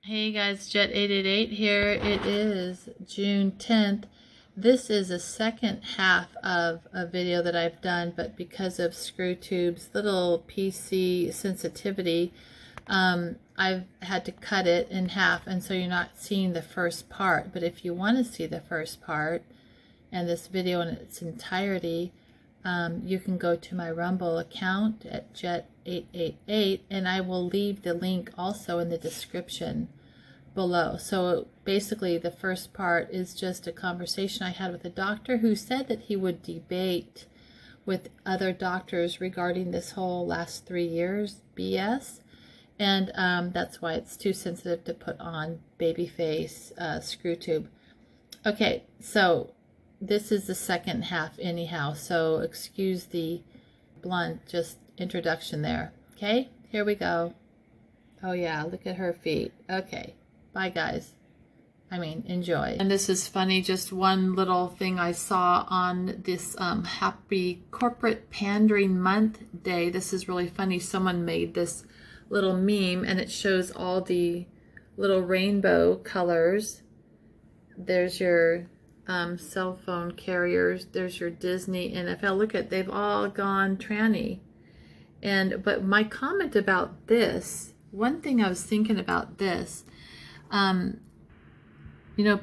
Hey guys, Jet888 here. It is June 10th. This is a second half of a video that I've done, but because of ScrewTube's little PC sensitivity, I've had to cut it in half, and so you're not seeing the first part. But if you want to see the first part and this video in its entirety, you can go to my Rumble account at Jet888, and I will leave the link also in the description below. So basically the first part is just a conversation I had with a doctor who said that he would debate with other doctors regarding this whole last 3 years BS, and that's why it's too sensitive to put on babyface ScrewTube. Okay, so this is the second half anyhow, so excuse the blunt just introduction there. Okay, here we go. Oh yeah, look at her feet. Okay, bye guys. Enjoy. And this is funny, just one little thing I saw on this happy corporate pandering month day. This is really funny. Someone made this little meme and it shows all the little rainbow colors. There's your cell phone carriers. There's your Disney, NFL. Look at, they've all gone tranny. But my comment about this, one thing I was thinking about this,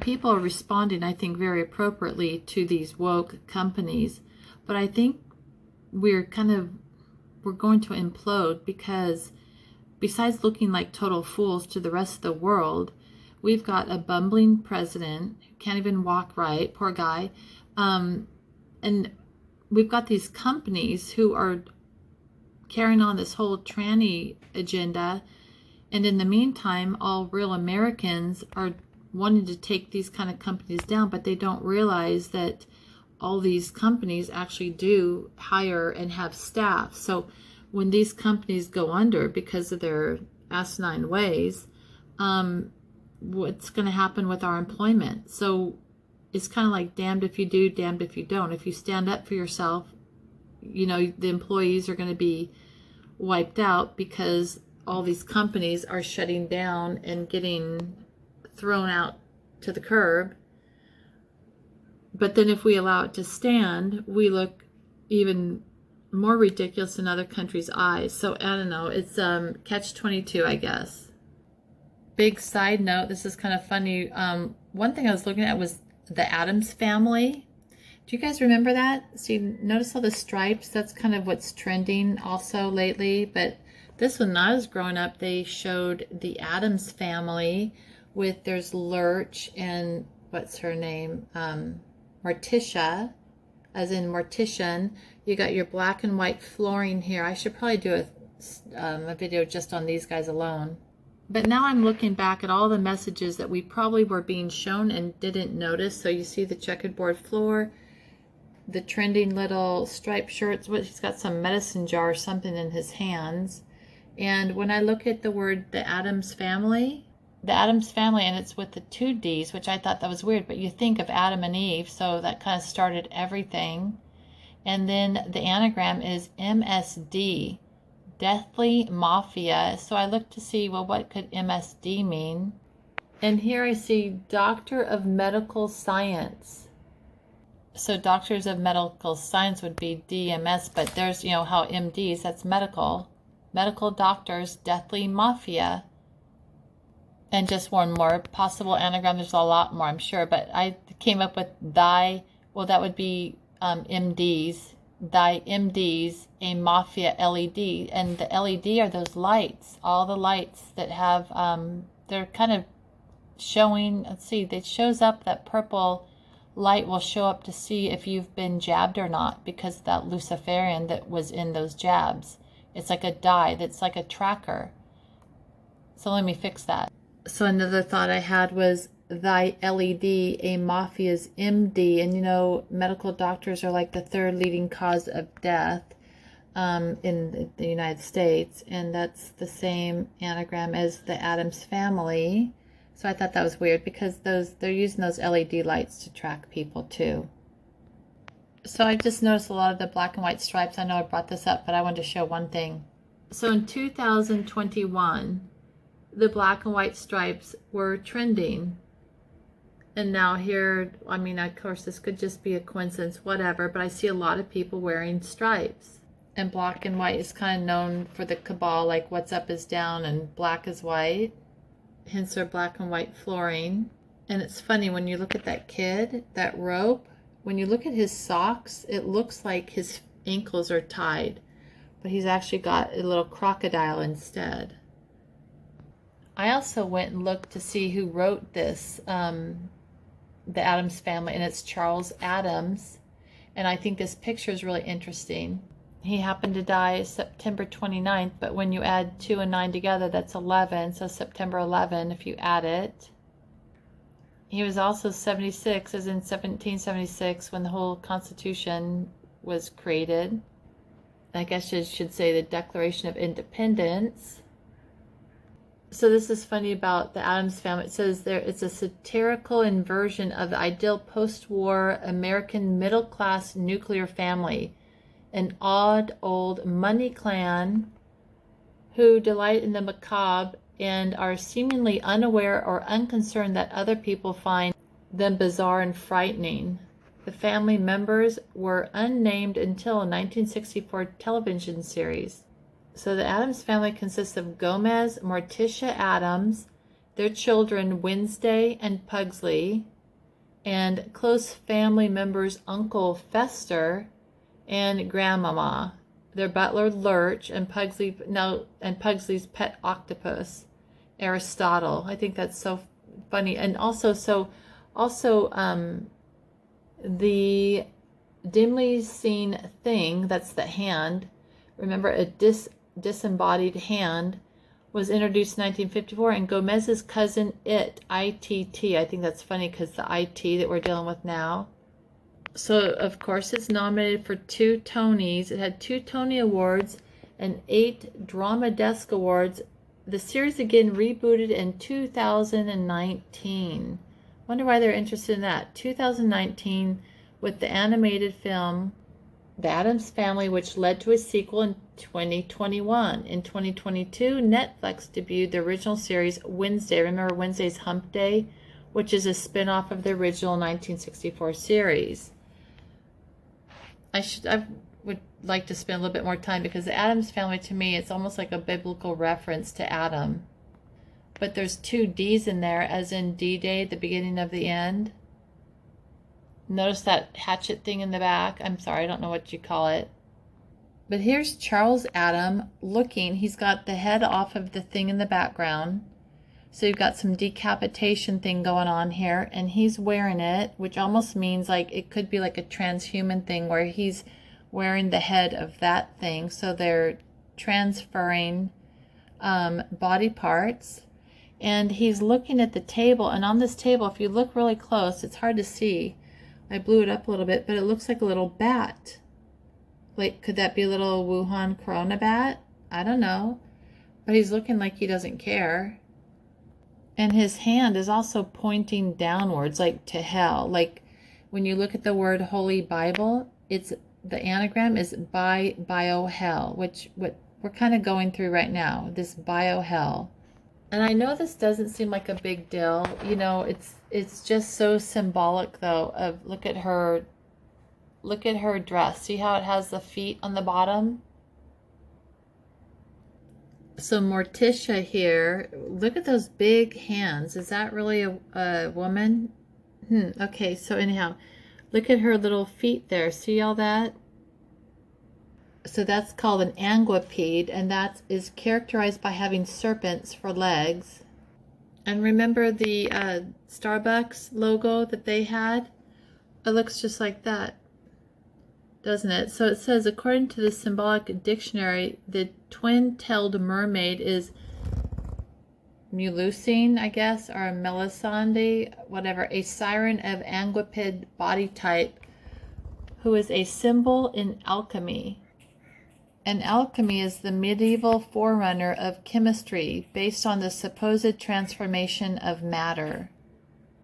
people are responding, I think, very appropriately to these woke companies, but I think we're going to implode because besides looking like total fools to the rest of the world, we've got a bumbling president who can't even walk right, poor guy, and we've got these companies who are carrying on this whole tranny agenda, and in the meantime, all real Americans are wanting to take these kind of companies down, but they don't realize that all these companies actually do hire and have staff. So when these companies go under because of their asinine ways, what's going to happen with our employment? So it's kind of like damned if you do, damned if you don't. If you stand up for yourself, the employees are going to be wiped out because all these companies are shutting down and getting thrown out to the curb. But then if we allow it to stand, we look even more ridiculous in other countries' eyes. So I don't know, it's catch-22, I guess. Big side note, this is kind of funny. One thing I was looking at was the Addams Family. Do you guys remember that? See, notice all the stripes? That's kind of what's trending also lately. But this, when I was growing up, they showed the Addams Family with, there's Lurch and what's her name? Morticia, as in mortician. You got your black and white flooring here. I should probably do a video just on these guys alone. But now I'm looking back at all the messages that we probably were being shown and didn't notice. So you see the checkerboard floor, the trending little striped shirts. He's got some medicine jar or something in his hands. And when I look at the word the Addams Family, and it's with the 2 D's, which I thought that was weird, but you think of Adam and Eve, so that kind of started everything. And then the anagram is MSD, Deathly Mafia. So I looked to see, well, what could MSD mean? And here I see Doctor of Medical Science. So Doctors of Medical Science would be DMS, but there's, how MDs, that's medical doctors, Deathly Mafia. And just one more possible anagram. There's a lot more, I'm sure, but I came up with that would be MDs, MDs, a mafia LED. And the LED are those lights, all the lights that have, they're kind of showing, let's see, it shows up, that purple light will show up to see if you've been jabbed or not, because that Luciferian that was in those jabs. It's like a dye that's like a tracker. So let me fix that. So another thought I had was thy LED, a mafia's MD. And medical doctors are like the 3rd leading cause of death in the United States. And that's the same anagram as the Addams Family. So I thought that was weird because they're using those LED lights to track people too. So I just noticed a lot of the black and white stripes. I know I brought this up, but I wanted to show one thing. So in 2021, the black and white stripes were trending. And now here, I mean, of course, this could just be a coincidence, whatever, but I see a lot of people wearing stripes. And black and white is kind of known for the cabal, like what's up is down and black is white. Hence their black and white flooring. And it's funny, when you look at that kid, that rope, when you look at his socks, it looks like his ankles are tied, but he's actually got a little crocodile instead. I also went and looked to see who wrote this, the Addams Family, and it's Charles Addams. And I think this picture is really interesting. He happened to die September 29th, but when you add 2 and 9 together, that's 11. So September 11, if you add it. He was also 76, as in 1776, when the whole Constitution was created. I guess you should say the Declaration of Independence. So this is funny about the Addams Family. It says there it's a satirical inversion of the ideal post-war American middle-class nuclear family, an odd old money clan who delight in the macabre and are seemingly unaware or unconcerned that other people find them bizarre and frightening. The family members were unnamed until a 1964 television series. So the Addams Family consists of Gomez, Morticia Addams, their children Wednesday and Pugsley, and close family members Uncle Fester and Grandmama, their butler Lurch, and Pugsley's pet octopus, Aristotle. I think that's so funny. And also, the dimly seen thing, that's the hand. Remember, a disembodied hand was introduced in 1954, and Gomez's cousin ITT. I think that's funny because the IT that we're dealing with now. So, of course, it's nominated for 2 Tonys. It had 2 Tony Awards and 8 Drama Desk Awards. The series again rebooted in 2019. Wonder why they're interested in that. 2019 with the animated film The Addams Family, which led to a sequel in 2021. In 2022, Netflix debuted the original series Wednesday. Remember Wednesday's Hump Day, which is a spin-off of the original 1964 series. I would like to spend a little bit more time because the Addams Family, to me, it's almost like a biblical reference to Adam. But there's 2 D's in there, as in D-Day, the beginning of the end. Notice that hatchet thing in the back. I'm sorry, I don't know what you call it. But here's Charles Adam looking. He's got the head off of the thing in the background. So you've got some decapitation thing going on here. And he's wearing it, which almost means like it could be like a transhuman thing where he's wearing the head of that thing. So they're transferring body parts. And he's looking at the table. And on this table, if you look really close, it's hard to see. I blew it up a little bit, but it looks like a little bat. Like, could that be a little Wuhan corona bat? I don't know. But he's looking like he doesn't care. And his hand is also pointing downwards, like to hell. Like, when you look at the word Holy Bible, it's the anagram is bio hell, which what we're kind of going through right now, this bio hell. And I know this doesn't seem like a big deal. You know, it's just so symbolic though of look at her dress. See how it has the feet on the bottom? So Morticia here, look at those big hands. Is that really a woman? Okay, so anyhow, look at her little feet there. See all that? So that's called an anguipede, and that is characterized by having serpents for legs. And remember the Starbucks logo that they had? It looks just like that, doesn't it? So it says, according to the symbolic dictionary, the twin-tailed mermaid is Melusine, I guess, or Melisande, whatever, a siren of anguipid body type who is a symbol in alchemy. And alchemy is the medieval forerunner of chemistry based on the supposed transformation of matter.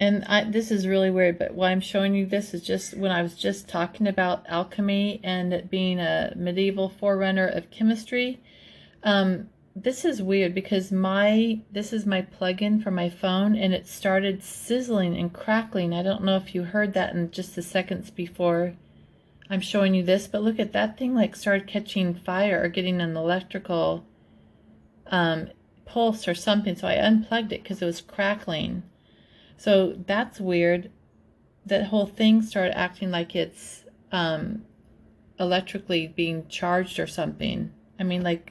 And this is really weird, but why I'm showing you this is just when I was just talking about alchemy and it being a medieval forerunner of chemistry. This is weird because this is my plug-in for my phone, and it started sizzling and crackling. I don't know if you heard that in just the seconds before I'm showing you this, but look at that thing, like started catching fire or getting an electrical pulse or something. So I unplugged it because it was crackling. So that's weird. That whole thing started acting like it's electrically being charged or something. I mean, like,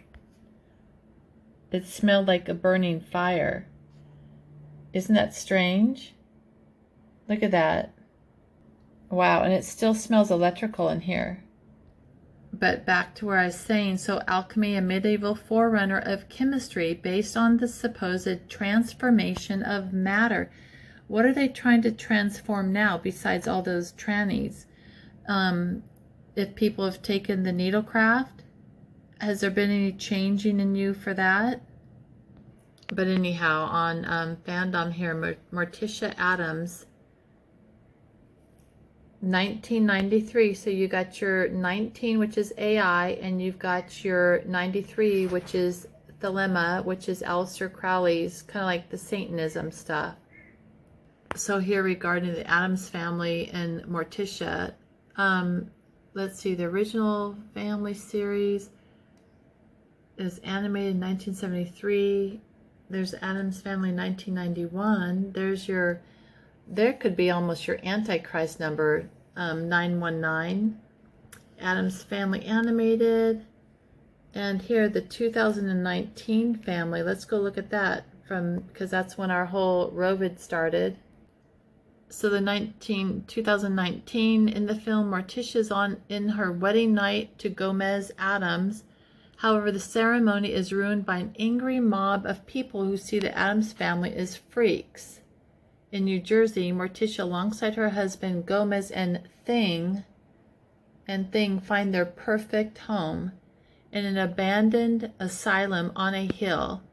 it smelled like a burning fire. Isn't that strange? Look at that. Wow, and it still smells electrical in here. But back to where I was saying, so alchemy, a medieval forerunner of chemistry based on the supposed transformation of matter. What are they trying to transform now besides all those trannies? If people have taken the needlecraft, has there been any changing in you for that? But anyhow, on fandom here, Morticia Addams, 1993. So you got your 19, which is AI, and you've got your 93, which is Thelema, which is Aleister Crowley's, kind of like the Satanism stuff. So here regarding the Addams Family and Morticia, let's see, the original family series is animated in 1973. There's Addams Family 1991. There's your, there could be almost your Antichrist number, 919. Addams Family animated. And here the 2019 family. Let's go look at that because that's when our whole Rovid started. So the 2019 in the film, Morticia's in her wedding night to Gomez Addams. However, the ceremony is ruined by an angry mob of people who see the Addams family as freaks. In New Jersey, Morticia, alongside her husband Gomez and Thing find their perfect home in an abandoned asylum on a hill.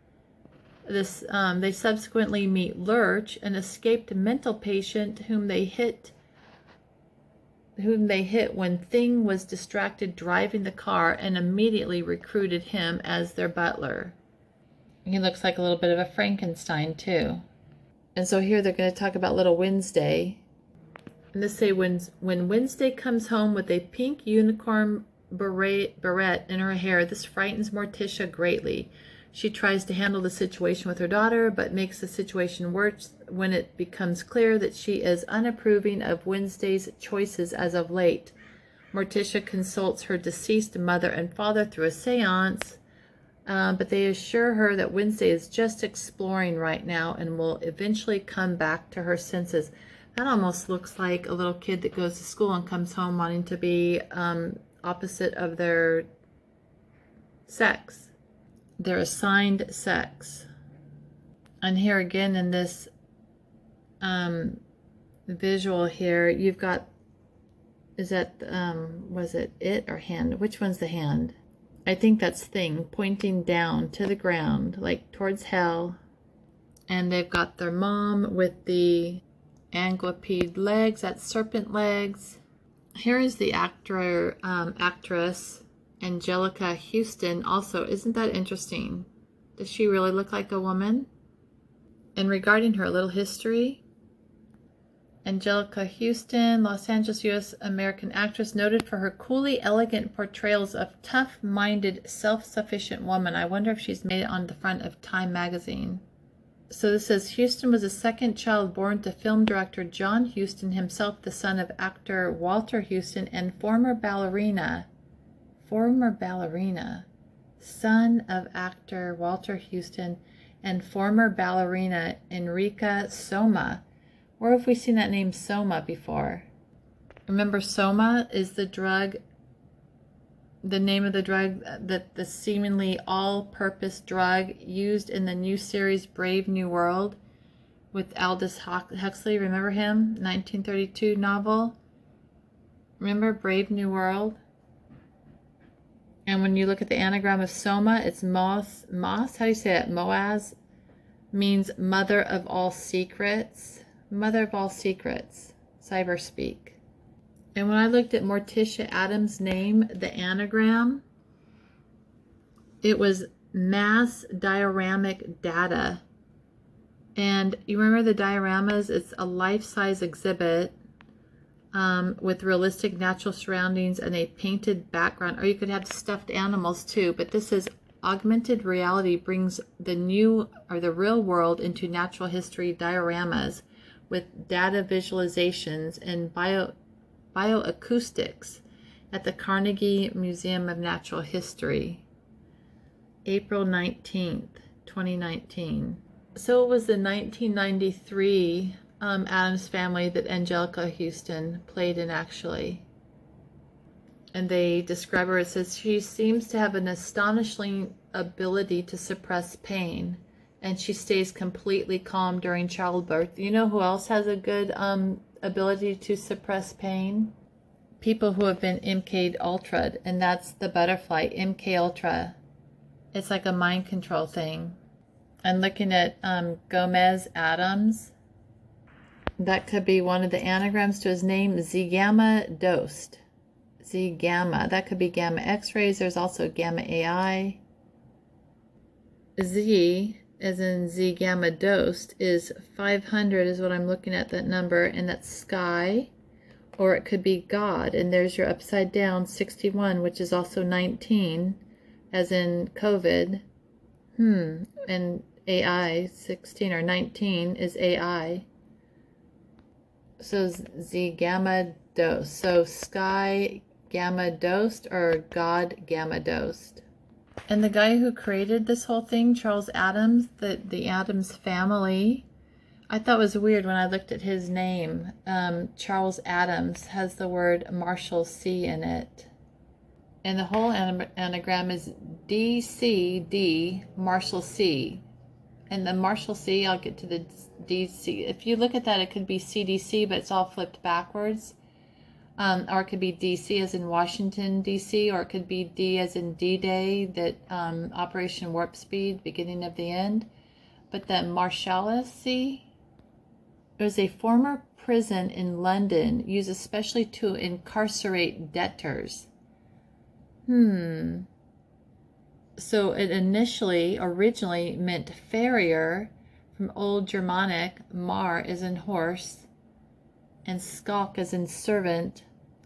They subsequently meet Lurch, an escaped mental patient whom they hit when Thing was distracted driving the car, and immediately recruited him as their butler. He looks like a little bit of a Frankenstein too. And so here they're going to talk about little Wednesday. And they say when Wednesday comes home with a pink unicorn beret in her hair, this frightens Morticia greatly. She tries to handle the situation with her daughter, but makes the situation worse when it becomes clear that she is unapproving of Wednesday's choices as of late. Morticia consults her deceased mother and father through a seance, but they assure her that Wednesday is just exploring right now and will eventually come back to her senses. That almost looks like a little kid that goes to school and comes home wanting to be opposite of their sex. Their assigned sex. And here again in this visual here, you've got, is that, was it or hand? Which one's the hand? I think that's Thing, pointing down to the ground, like towards hell. And they've got their mom with the anguipede legs, that's serpent legs. Here is the actress, Angelica Houston. Also, isn't that interesting? Does she really look like a woman? And regarding her little history, Angelica Houston, Los Angeles, U.S. American actress, noted for her coolly elegant portrayals of tough-minded, self-sufficient woman. I wonder if she's made it on the front of Time magazine. So this says, Houston was a second child born to film director John Huston, himself the son of actor Walter Huston and former ballerina, son of actor Walter Huston and former ballerina Enrica Soma. Where have we seen that name Soma before? Remember, Soma is the drug, the name of the drug, that the seemingly all-purpose drug used in the new series Brave New World with Aldous Huxley. Remember him? 1932 novel. Remember Brave New World? And when you look at the anagram of Soma, it's Moss, how do you say it? Moaz means mother of all secrets. Mother of all secrets, cyber speak. And when I looked at Morticia Addams' name, the anagram, it was mass dioramic data. And you remember the dioramas? It's a life-size exhibit with realistic natural surroundings and a painted background. Or you could have stuffed animals too, but this is augmented reality brings the new or the real world into natural history dioramas with data visualizations and bioacoustics at the Carnegie Museum of Natural History, April 19th, 2019. So it was the 1993 Addams Family that Angelica Houston played in, actually. And they describe her, it says, she seems to have an astonishing ability to suppress pain, and she stays completely calm during childbirth. You know who else has a good ability to suppress pain? People who have been MK Ultra'd, and that's the butterfly, MK Ultra. It's like a mind control thing. And looking at Gomez Addams, that could be one of the anagrams to his name, Z gamma dosed. Z gamma, that could be gamma X-rays. There's also gamma AI. Z, as in Z gamma dosed, is 500 is what I'm looking at, that number, and that's sky. Or it could be God, and there's your upside down 61, which is also 19, as in COVID. And AI, 16 or 19 is AI. So Z gamma dose. So sky gamma dosed or God gamma dosed. And the guy who created this whole thing, Charles Addams, the Addams Family, I thought it was weird when I looked at his name. Charles Addams has the word Marshall C in it. And the whole anagram is DCD Marshall C. And the Marshall C, I'll get to the DC. If you look at that, it could be CDC, but it's all flipped backwards. Or it could be DC as in Washington, DC, or it could be D as in D-Day, that Operation Warp Speed, beginning of the end. But the Marshalsea, it was a former prison in London used especially to incarcerate debtors. So it originally meant farrier, from Old Germanic, mar as in horse, and skalk as in servant,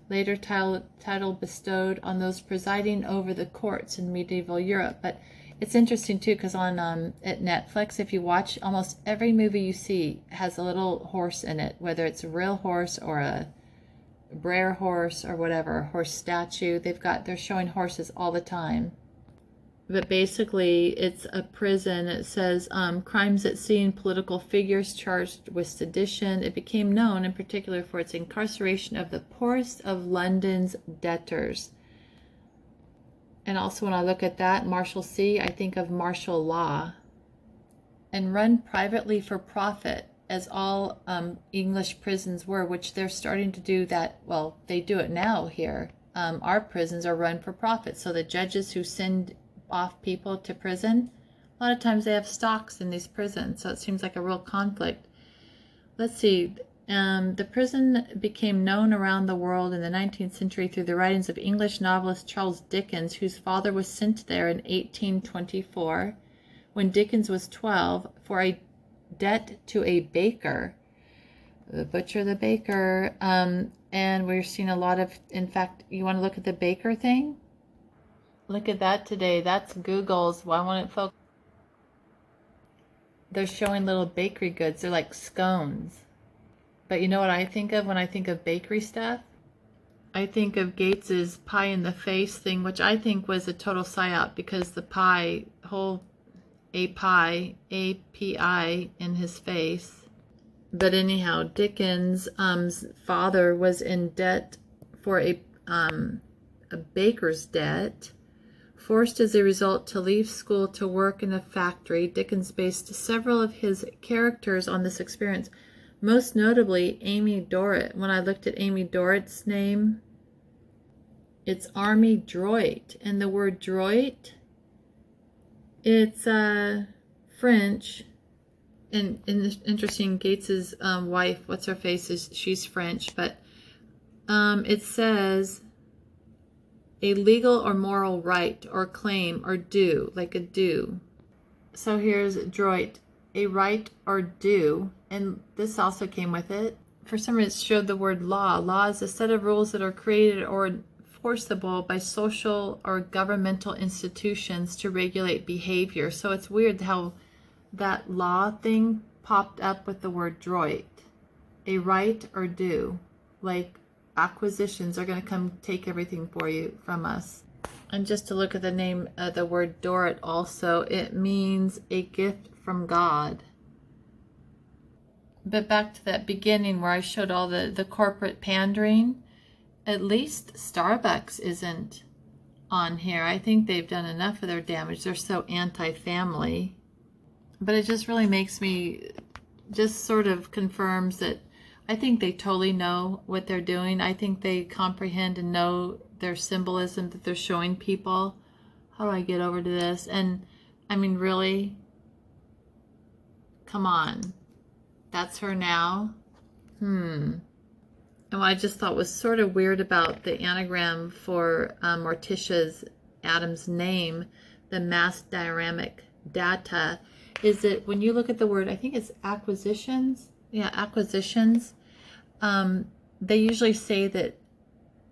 later title bestowed on those presiding over the courts in medieval Europe. But it's interesting too, because on at Netflix, if you watch, almost every movie you see has a little horse in it, whether it's a real horse or a Brer horse or whatever, a horse statue. They're showing horses all the time. But basically, it's a prison. It says crimes at sea and political figures charged with sedition. It became known in particular for its incarceration of the poorest of London's debtors. And also when I look at that, Marshalsea, I think of martial law. And run privately for profit, as all English prisons were, which they're starting to do that. Well, they do it now here. Our prisons are run for profit. So the judges who send off people to prison, a lot of times they have stocks in these prisons. So it seems like a real conflict. Let's see. The prison became known around the world in the 19th century through the writings of English novelist Charles Dickens, whose father was sent there in 1824 when Dickens was 12 for a debt to a baker, the butcher, the baker. And we're seeing a lot of, in fact, you want to look at the baker thing? Look at that today. That's Google's. Why won't it focus? They're showing little bakery goods. They're like scones. But you know what I think of when I think of bakery stuff? I think of Gates's pie in the face thing, which I think was a total psyop, because the pie, API in his face. But anyhow, Dickens' father was in debt for a baker's debt. Forced as a result to leave school to work in a factory, Dickens based several of his characters on this experience. Most notably, Amy Dorrit. When I looked at Amy Dorrit's name, it's Army Droit. And the word droit, it's French. And interesting, Gates's wife, what's her face, she's French. But it says A legal or moral right or claim or due, like a due. So here's droit, a right or due, and this also came with it. For some reason it showed the word law. Law is a set of rules that are created or enforceable by social or governmental institutions to regulate behavior. So it's weird how that law thing popped up with the word droit. A right or due, like acquisitions are going to come take everything for you from us. And just to look at the name of the word Dorit also, it means a gift from God. But back to that beginning where I showed all the corporate pandering, at least Starbucks isn't on here. I think they've done enough of their damage. They're so anti-family. But it just really makes me, just sort of confirms that I think they totally know what they're doing. I think they comprehend and know their symbolism that they're showing people. How do I get over to this? And I mean, really? Come on. That's her now? And what I just thought was sort of weird about the anagram for Morticia's Addams name, the mass dioramic data, is that when you look at the word, I think it's acquisitions. Yeah, acquisitions. They usually say that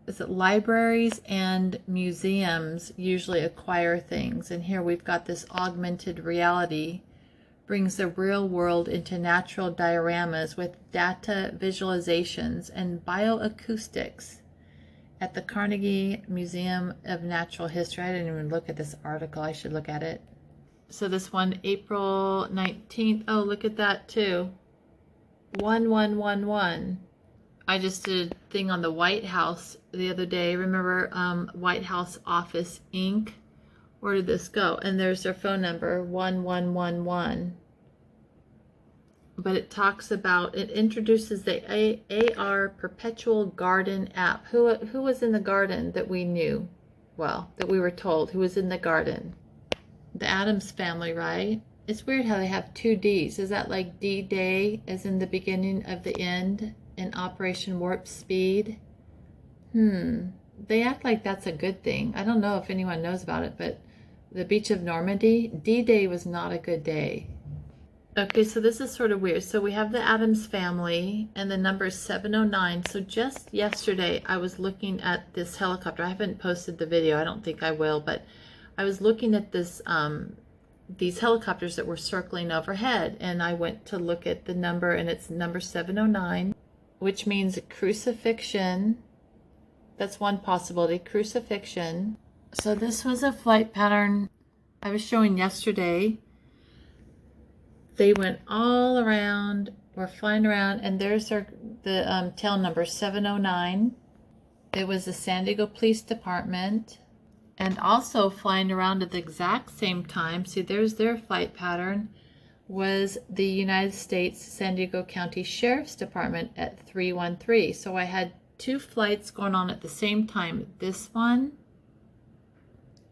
is it libraries and museums usually acquire things. And here we've got this augmented reality brings the real world into natural dioramas with data visualizations and bioacoustics at the Carnegie Museum of Natural History. I didn't even look at this article. I should look at it. So this one, April 19th. Oh, look at that too. 1111. I just did a thing on the White House the other day. Remember White House Office Inc.? Where did this go? And there's their phone number, 1111. But it talks about, it introduces the AR Perpetual Garden app. Who was in the garden that we knew? Well, that we were told. Who was in the garden? The Addams Family, right? It's weird how they have two Ds. Is that like D-Day as in the beginning of the end in Operation Warp Speed? They act like that's a good thing. I don't know if anyone knows about it, but the beach of Normandy, D-Day was not a good day. Okay, so this is sort of weird. So we have the Addams Family and the number is 709. So just yesterday I was looking at this helicopter. I haven't posted the video. I don't think I will, but I was looking at this these helicopters that were circling overhead, and I went to look at the number, and it's number 709, which means crucifixion. That's one possibility, crucifixion. So this was a flight pattern I was showing yesterday. They went all around, were flying around, and there's the tail number 709. It was the San Diego Police Department, and also flying around at the exact same time, see there's their flight pattern, was the United States San Diego County Sheriff's Department at 313. So I had two flights going on at the same time, this one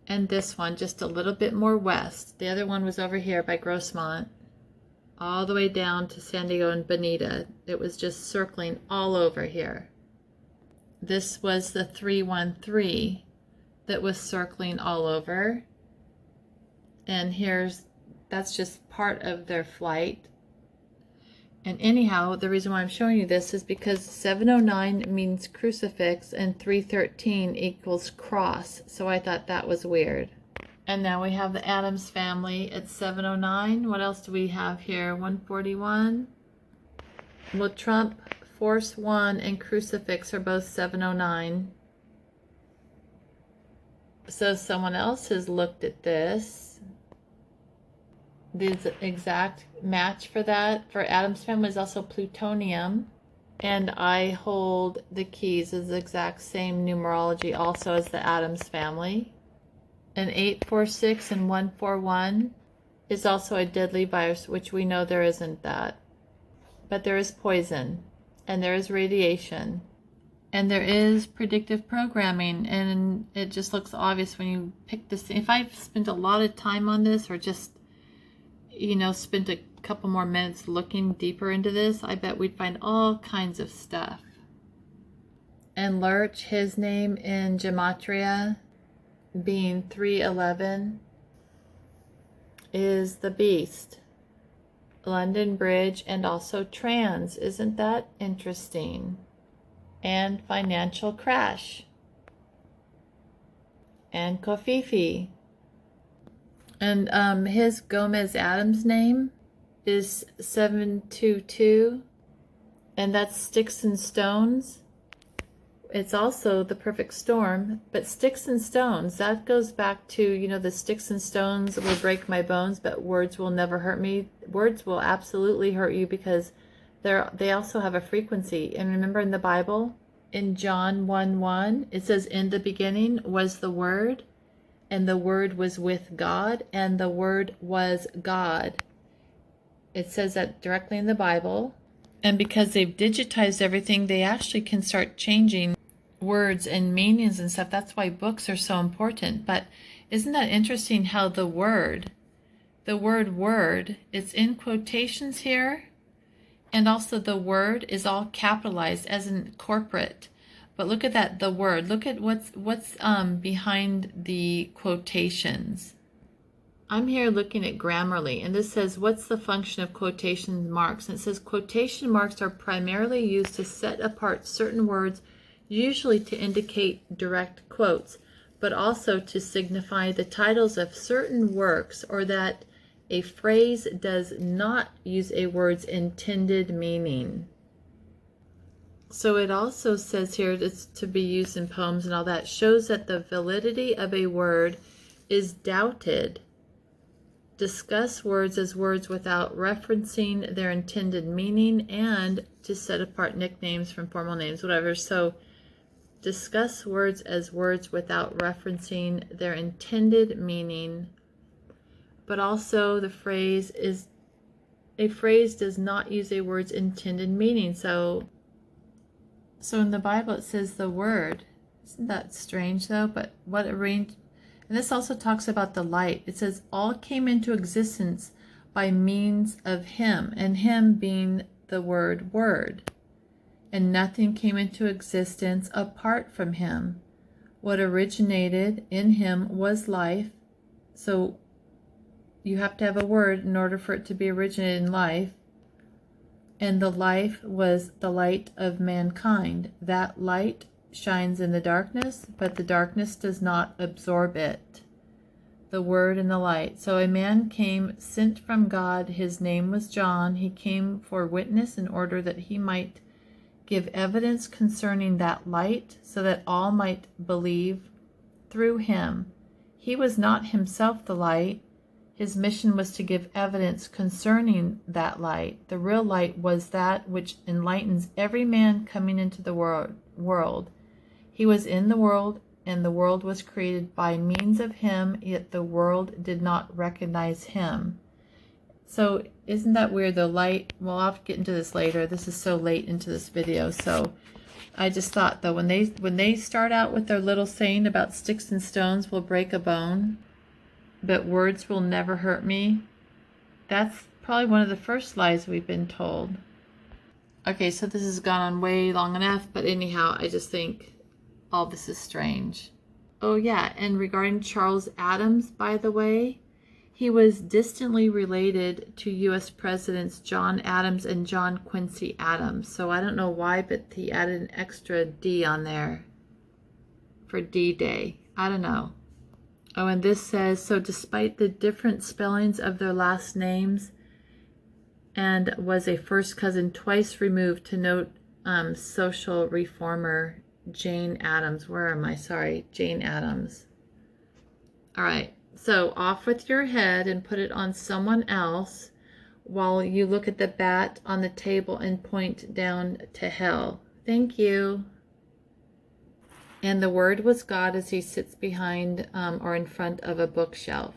and this one, just a little bit more west. The other one was over here by Grossmont, all the way down to San Diego and Bonita. It was just circling all over here. This was the 313 that was circling all over. And that's just part of their flight. And anyhow, the reason why I'm showing you this is because 709 means crucifix and 313 equals cross. So I thought that was weird. And now we have the Addams Family at 709. What else do we have here? 141. Well, Trump, Force One, and Crucifix are both 709. So someone else has looked at this. The exact match for that for Addams Family is also plutonium. And I hold the keys as the exact same numerology also as the Addams Family. And 846 and 141 is also a deadly virus, which we know there isn't that. But there is poison, and there is radiation, and there is predictive programming, and it just looks obvious when you pick this. If I've spent a lot of time on this, or just, spent a couple more minutes looking deeper into this, I bet we'd find all kinds of stuff. And Lurch, his name in Gematria being 311 is the Beast, London Bridge, and also trans. Isn't that interesting? And financial crash. And Kofifi. And his Gomez Addams name is 722, and that's Sticks and Stones. It's also the perfect storm, but Sticks and Stones, that goes back to, you know, the sticks and stones will break my bones, but words will never hurt me. Words will absolutely hurt you because they also have a frequency. And remember in the Bible, in John 1:1, it says, in the beginning was the Word, and the Word was with God, and the Word was God. It says that directly in the Bible. And because they've digitized everything, they actually can start changing words and meanings and stuff. That's why books are so important. But isn't that interesting how the word word, it's in quotations here, and also the word is all capitalized as in corporate. But look at that, the word. Look at what's behind the quotations. I'm here looking at Grammarly, and this says, what's the function of quotation marks? And it says, quotation marks are primarily used to set apart certain words, usually to indicate direct quotes, but also to signify the titles of certain works, or that a phrase does not use a word's intended meaning. So it also says here it's to be used in poems and all that. Shows that the validity of a word is doubted. Discuss words as words without referencing their intended meaning, and to set apart nicknames from formal names, whatever. So discuss words as words without referencing their intended meaning. But also the phrase is, a phrase does not use a word's intended meaning. So in the Bible it says the word. Isn't that strange though? But what arranged. And this also talks about the light. It says, all came into existence by means of him, and him being the word, and nothing came into existence apart from him. What originated in him was life. So you have to have a word in order for it to be originated in life. And the life was the light of mankind. That light shines in the darkness, but the darkness does not absorb it. The word and the light. So a man came sent from God. His name was John. He came for witness in order that he might give evidence concerning that light, so that all might believe through him. He was not himself the light. His mission was to give evidence concerning that light. The real light was that which enlightens every man coming into the world. He was in the world, and the world was created by means of him, yet the world did not recognize him. So isn't that weird? The light, well, I'll have to get into this later. This is so late into this video. So I just thought, though, when they start out with their little saying about sticks and stones will break a bone, but words will never hurt me, that's probably one of the first lies we've been told. Okay, so this has gone on way long enough, but anyhow, I just think all this is strange. Oh yeah, and regarding Charles Addams, by the way, he was distantly related to U.S. Presidents John Adams and John Quincy Adams. So I don't know why, but he added an extra D on there for D-Day. I don't know. Oh, and this says, so despite the different spellings of their last names, and was a first cousin twice removed, to note social reformer Jane Addams. Where am I? Sorry, Jane Addams. All right, so off with your head and put it on someone else while you look at the bat on the table and point down to hell. Thank you. And the word was God as he sits behind or in front of a bookshelf.